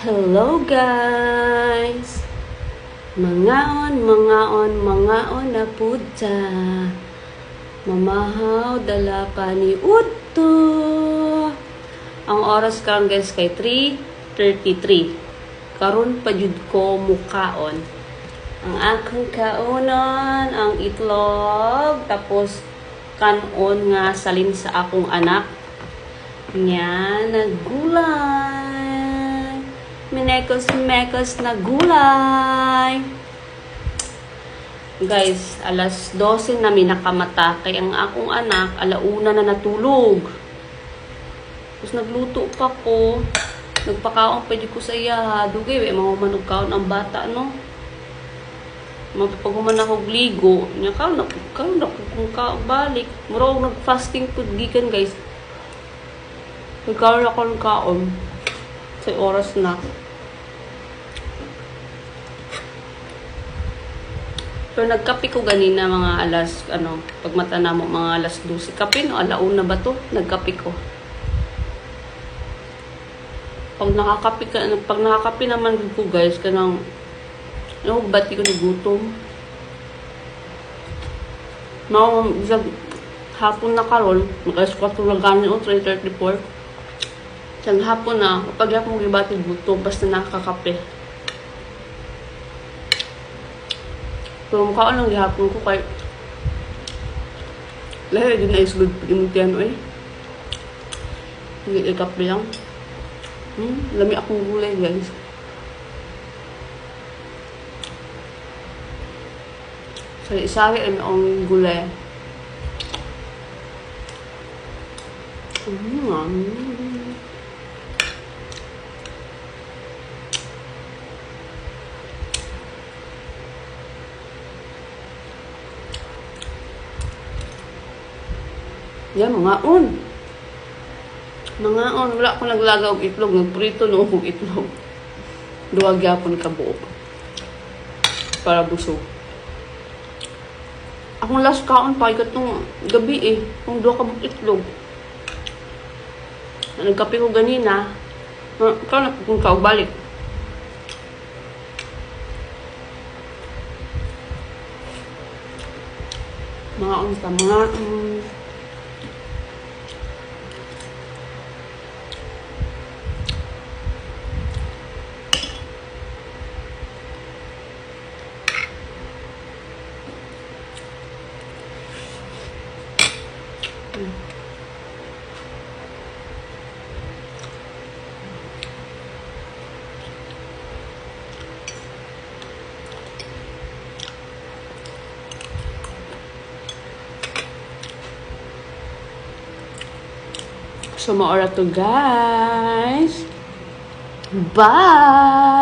Hello guys! Mangaon na pudta. Mamahaw dala pa ni Utto. Ang oras karon guys kay 3:33. Karon pa jud ko mukaon. Ang akong kaunon, ang itlog, tapos kanon nga salin sa akong anak. Nya nagulay. Minekos na gulay. Guys, alas 12 na minakamata. Kaya ang akong anak, alauna na natulog. Tapos nagluto pa ko. Nagpakaon pa ko sa iya. Dugay, mga manugkaon ang bata, no? Mapapaghuman ako ligo. Nya kaon na kung balik. Mura nag-fasting food gikan, guys. Nagkaroon ako ng kaon. Sa oras na. Pero nagkape ko ganina mga alas, pag mata na mo mga alas 12. Kape no, alauna ba to? Nagkape ko. Pag nakakape naman ko guys, kanang, bati ko ni gutom. Hapon na karon, alas 4 na ganin o 3:34. Siyang hapon na, kapag ako mag-ibati gutom, basta nakakape. Pero mukha lang gihapon ko kay lahi din na isgod pag-imutian eh. Hindi kape lang. Lami akong gulay guys. So isari ay ang gulay. Yan, mangaon. Wala akong naglagaw og itlog. Nagprito no og itlog. Duwag yapon ka buok. Para busog. Akong last kaon pa ikatong gabi kung duwa ka buok itlog. Nagkape ko ganina. Ikaw na kung ka balik. Mangaon sa mga So, maora to guys. Bye!